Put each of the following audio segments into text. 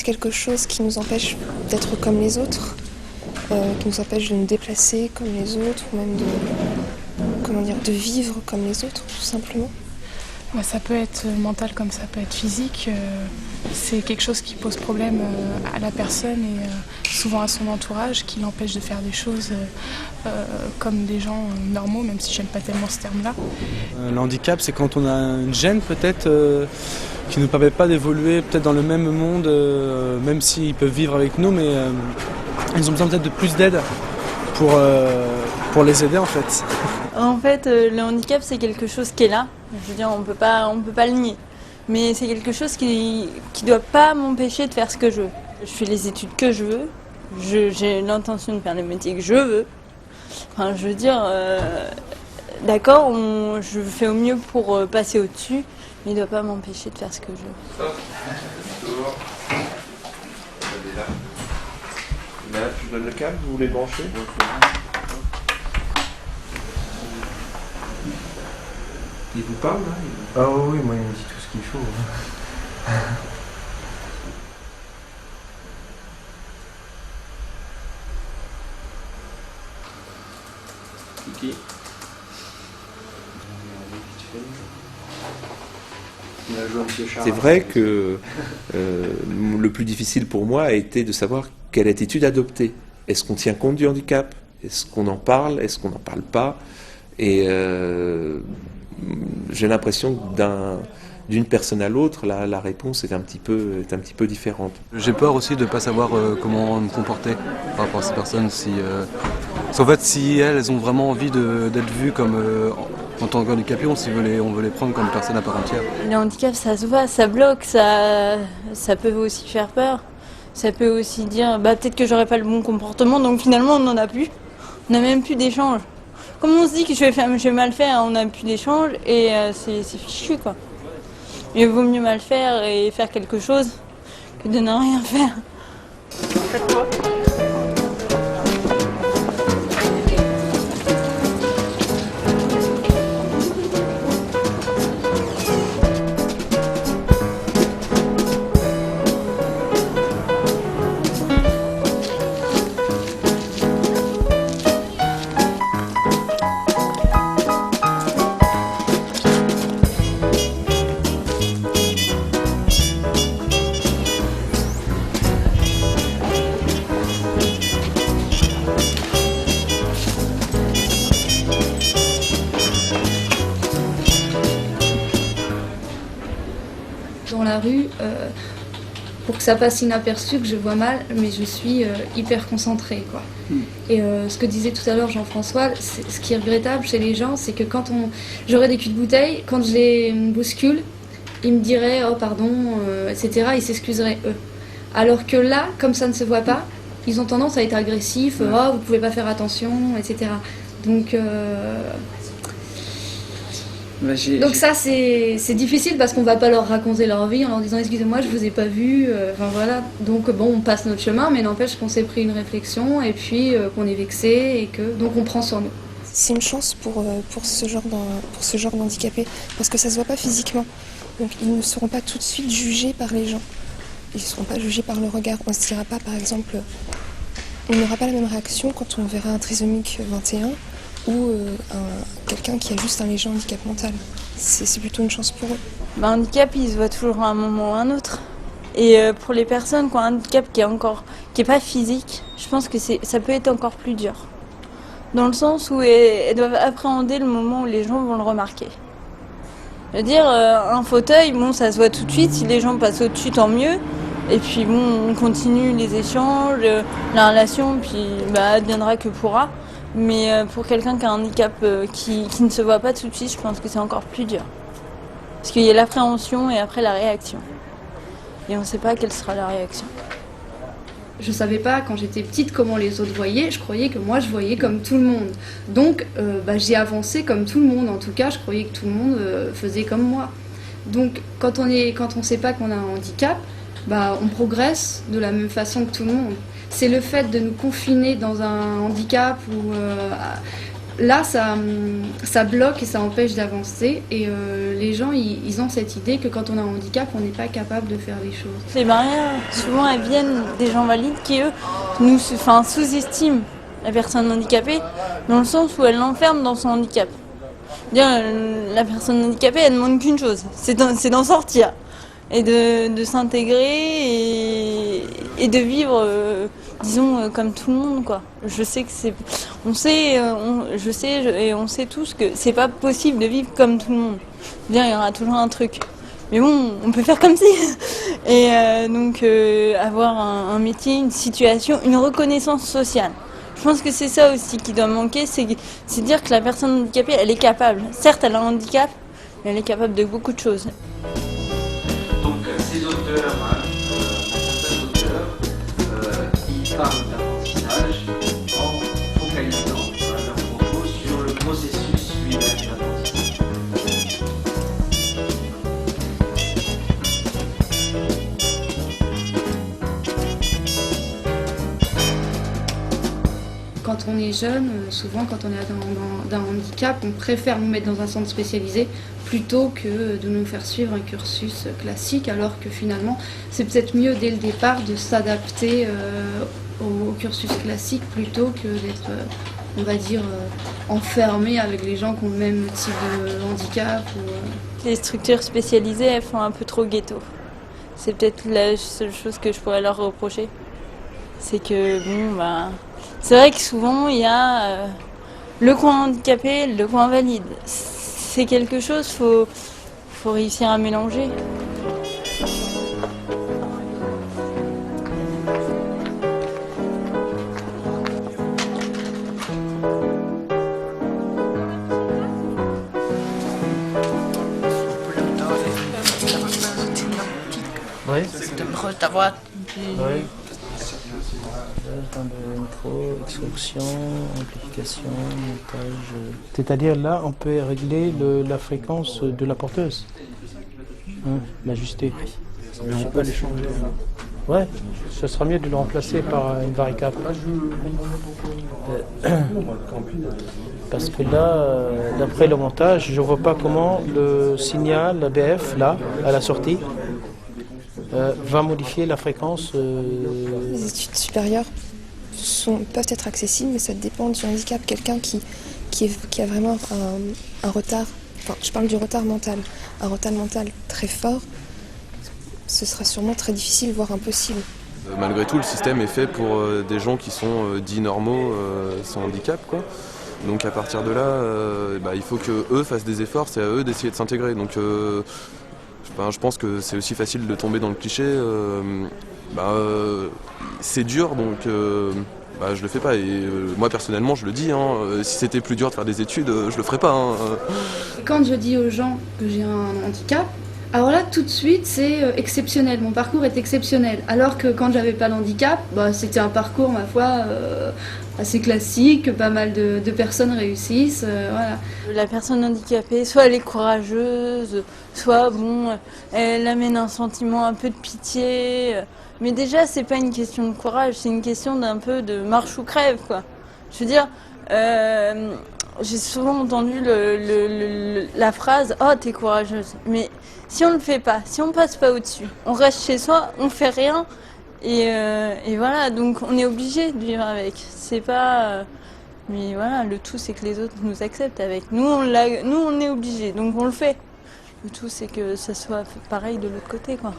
c'est quelque chose qui nous empêche d'être comme les autres, qui nous empêche de nous déplacer comme les autres, ou même de vivre comme les autres, tout simplement. Ça peut être mental comme ça peut être physique. C'est quelque chose qui pose problème à la personne et souvent à son entourage, qui l'empêche de faire des choses comme des gens normaux, même si j'aime pas tellement ce terme-là. Le handicap, c'est quand on a une gêne peut-être qui ne nous permet pas d'évoluer peut-être dans le même monde, même s'ils peuvent vivre avec nous, mais ils ont besoin peut-être de plus d'aide pour les aider en fait. En fait, le handicap, c'est quelque chose qui est là. Je veux dire, on peut pas le nier. Mais c'est quelque chose qui doit pas m'empêcher de faire ce que je veux. Je fais les études que je veux. J'ai l'intention de faire les métiers que je veux. Enfin, je veux dire, d'accord, je fais au mieux pour passer au-dessus, mais il doit pas m'empêcher de faire ce que je veux. Là, tu donnes le câble, vous voulez brancher ? Il vous parle là ? Ah oui, moi il me dit tout ce qu'il faut. Kiki ? C'est vrai que le plus difficile pour moi a été de savoir quelle attitude adopter. Est-ce qu'on tient compte du handicap ? Est-ce qu'on en parle ? Est-ce qu'on n'en parle pas ? Et j'ai l'impression que d'une personne à l'autre, la réponse est un petit peu différente. J'ai peur aussi de ne pas savoir comment me comporter par rapport à ces personnes. En fait, si elles ont vraiment envie d'être vues comme en tant qu'handicapés, on veut les prendre comme personnes à part entière. Le handicap, ça se voit, ça bloque, ça peut aussi faire peur. Ça peut aussi dire, peut-être que j'aurais pas le bon comportement, donc finalement on n'en a plus. On n'a même plus d'échange. Comme on se dit que je vais mal faire, on n'a plus d'échange et c'est fichu quoi. Il vaut mieux mal faire et faire quelque chose que de ne rien faire. Faites quoi ? Dans la rue, pour que ça passe inaperçu, que je vois mal, mais je suis hyper concentrée, quoi. Et ce que disait tout à l'heure Jean-François, ce qui est regrettable chez les gens, c'est que quand j'aurais des culs de bouteille, quand je les bouscule, ils me diraient « oh pardon », etc., ils s'excuseraient eux. Alors que là, comme ça ne se voit pas, ils ont tendance à être agressifs, « oh vous pouvez pas faire attention », etc. Donc ça c'est difficile parce qu'on va pas leur raconter leur vie en leur disant excusez-moi je vous ai pas vu, enfin voilà. Donc bon on passe notre chemin mais n'empêche qu'on s'est pris une réflexion et puis qu'on est vexé et que donc on prend sur nous. C'est une chance pour ce genre d'handicapés parce que ça se voit pas physiquement. Donc ils ne seront pas tout de suite jugés par les gens. Ils ne seront pas jugés par le regard. On se dira pas par exemple, on n'aura pas la même réaction quand on verra un trisomique 21 ou quelqu'un qui a juste un léger handicap mental. C'est plutôt une chance pour eux. Le handicap, il se voit toujours à un moment ou à un autre. Et pour les personnes qui ont un handicap qui est pas physique, je pense que ça peut être encore plus dur. Dans le sens où elles doivent appréhender le moment où les gens vont le remarquer. Je veux dire, un fauteuil, bon, ça se voit tout de suite. Si les gens passent au-dessus, tant mieux. Et puis bon, on continue les échanges, la relation, puis adviendra que pourra. Mais pour quelqu'un qui a un handicap qui ne se voit pas tout de suite, je pense que c'est encore plus dur. Parce qu'il y a l'appréhension et après la réaction. Et on ne sait pas quelle sera la réaction. Je savais pas quand j'étais petite comment les autres voyaient, je croyais que moi je voyais comme tout le monde. Donc j'ai avancé comme tout le monde, en tout cas je croyais que tout le monde faisait comme moi. Donc quand on sait pas qu'on a un handicap, on progresse de la même façon que tout le monde. C'est le fait de nous confiner dans un handicap ou là, ça bloque et ça empêche d'avancer. Et les gens, ils ont cette idée que quand on a un handicap, on n'est pas capable de faire les choses. Les barrières, souvent, elles viennent des gens valides qui, eux, sous-estiment la personne handicapée dans le sens où elle l'enferme dans son handicap. La personne handicapée, elle ne demande qu'une chose, c'est d'en sortir et de s'intégrer et de vivre, disons, comme tout le monde, quoi. Je sais que on sait tous que c'est pas possible de vivre comme tout le monde. Il y aura toujours un truc. Mais bon, on peut faire comme si. Et donc avoir un métier, une situation, une reconnaissance sociale. Je pense que c'est ça aussi qui doit manquer, c'est dire que la personne handicapée, elle est capable. Certes, elle a un handicap, mais elle est capable de beaucoup de choses. Donc ces auteurs, certains auteurs, ils parlent d'apprentissage en focalisant leurs propos sur le processus lui-même d'apprentissage. Quand on est jeune, souvent quand on est atteint d'un handicap, on préfère nous mettre dans un centre spécialisé plutôt que de nous faire suivre un cursus classique, alors que finalement c'est peut-être mieux dès le départ de s'adapter au cursus classique plutôt que d'être, on va dire, enfermé avec les gens qui ont le même type de handicap. Les structures spécialisées, elles font un peu trop ghetto. C'est peut-être la seule chose que je pourrais leur reprocher. C'est que, c'est vrai que souvent, il y a le coin handicapé, le coin valide. C'est quelque chose, faut réussir à mélanger. Oui. De proche d'avoir. Oui. Extraction, amplification, montage. C'est-à-dire là, on peut régler la fréquence de la porteuse. L'ajuster. Mais on peut les changer. Ouais, ce sera mieux de le remplacer par une varicap. Parce que là, d'après le montage, je ne vois pas comment le signal ABF, là, à la sortie, va modifier la fréquence. Les études supérieures peuvent être accessibles, mais ça dépend du handicap. Quelqu'un qui a vraiment un retard, enfin je parle du retard mental, un retard mental très fort, ce sera sûrement très difficile, voire impossible. Malgré tout, le système est fait pour des gens qui sont dits normaux sans handicap, quoi. Donc à partir de là, il faut qu'eux fassent des efforts, c'est à eux d'essayer de s'intégrer. Donc je pense que c'est aussi facile de tomber dans le cliché. C'est dur, donc je le fais pas. Et moi personnellement, je le dis, si c'était plus dur de faire des études, je le ferais pas. Quand je dis aux gens que j'ai un handicap, alors là, tout de suite, c'est exceptionnel. Mon parcours est exceptionnel. Alors que quand j'avais pas d'handicap, c'était un parcours, ma foi, assez classique, que pas mal de personnes réussissent. Voilà. La personne handicapée, soit elle est courageuse, soit elle amène un sentiment un peu de pitié. Mais déjà, c'est pas une question de courage, c'est une question d'un peu de marche ou crève, quoi. Je veux dire, j'ai souvent entendu la phrase « Oh, t'es courageuse ». Mais si on le fait pas, si on passe pas au-dessus, on reste chez soi, on fait rien, et voilà, donc on est obligé de vivre avec. C'est pas... mais voilà, le tout, c'est que les autres nous acceptent avec. Nous, on est obligés, donc on le fait. Le tout, c'est que ça soit pareil de l'autre côté, quoi.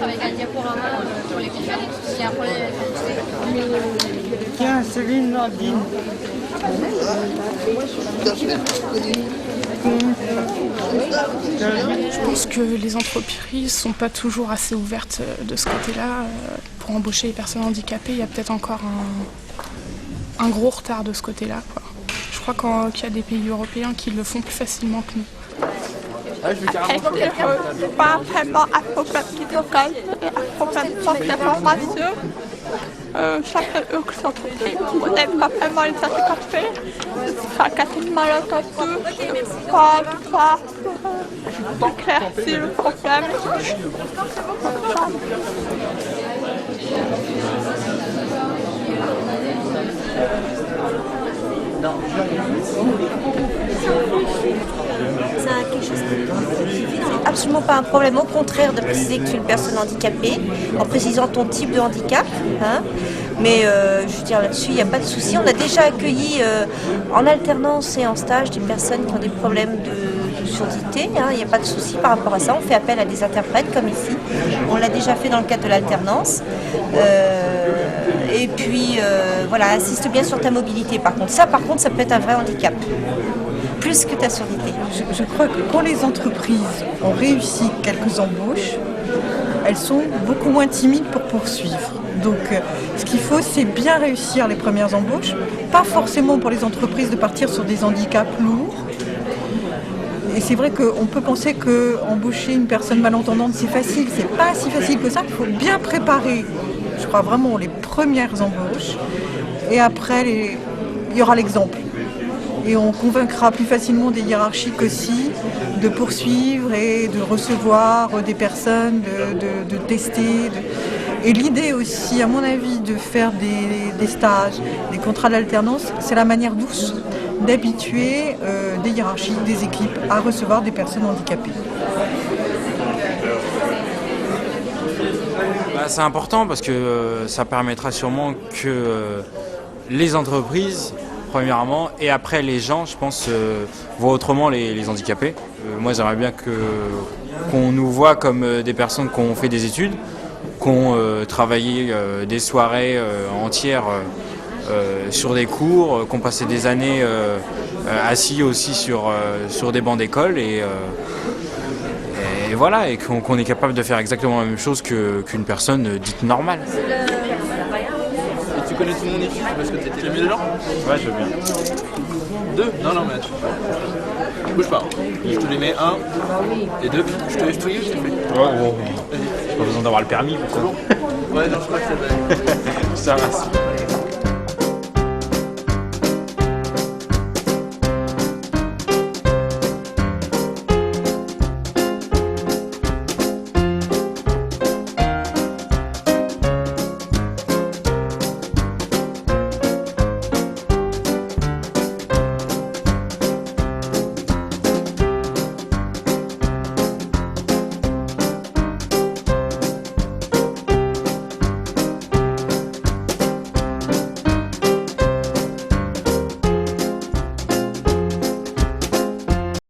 Avec un diaporama sur les questions, s'il y a un problème avec Tiens, Céline Nordine. Je pense que les entreprises sont pas toujours assez ouvertes de ce côté-là. Pour embaucher les personnes handicapées, il y a peut-être encore un gros retard de ce côté-là, quoi. Je crois qu'il y a des pays européens qui le font plus facilement que nous. Est-ce qu'il ne faut pas vraiment accompagner local et accompagner d'information chaque entreprise où on n'aime pas vraiment les handicapés, ça casse une malentendu, pas d'éclaircir le problème. C'est absolument pas un problème, au contraire de préciser que tu es une personne handicapée, en précisant ton type de handicap. Hein. Mais je veux dire, là-dessus, il n'y a pas de souci. On a déjà accueilli en alternance et en stage des personnes qui ont des problèmes de surdité. Hein. Il n'y a pas de souci par rapport à ça. On fait appel à des interprètes comme ici. On l'a déjà fait dans le cadre de l'alternance. Et puis, voilà, insiste bien sur ta mobilité. Par contre, ça peut être un vrai handicap. Plus que ta surdité. Je crois que quand les entreprises ont réussi quelques embauches, elles sont beaucoup moins timides pour poursuivre. Donc ce qu'il faut, c'est bien réussir les premières embauches, pas forcément pour les entreprises de partir sur des handicaps lourds. Et c'est vrai qu'on peut penser qu'embaucher une personne malentendante, c'est facile. C'est pas si facile que ça. Il faut bien préparer, je crois vraiment, les premières embauches. Et après, il y aura l'exemple. Et on convaincra plus facilement des hiérarchiques aussi de poursuivre et de recevoir des personnes, de tester. Et l'idée aussi, à mon avis, de faire des stages, des contrats d'alternance, c'est la manière douce d'habituer des hiérarchiques, des équipes à recevoir des personnes handicapées. C'est important parce que ça permettra sûrement que les entreprises, premièrement, et après les gens, je pense, voient autrement les handicapés. Moi, j'aimerais bien qu'on nous voit comme des personnes qui ont fait des études, qui ont travaillé des soirées entières sur des cours, qui ont passé des années assis aussi sur des bancs d'école et voilà, et qu'on est capable de faire exactement la même chose qu'une personne dite normale. Tu connais tout mon équipe parce que t'es mis dedans? Ouais, je veux bien. 2? Non, mais bouge pas. Je te les mets 1 et 2. Je te laisse touiller ou je te fais? Ouais, bon. Pas besoin d'avoir le permis pour ça. Ouais, non, je crois que ça va. Ça va.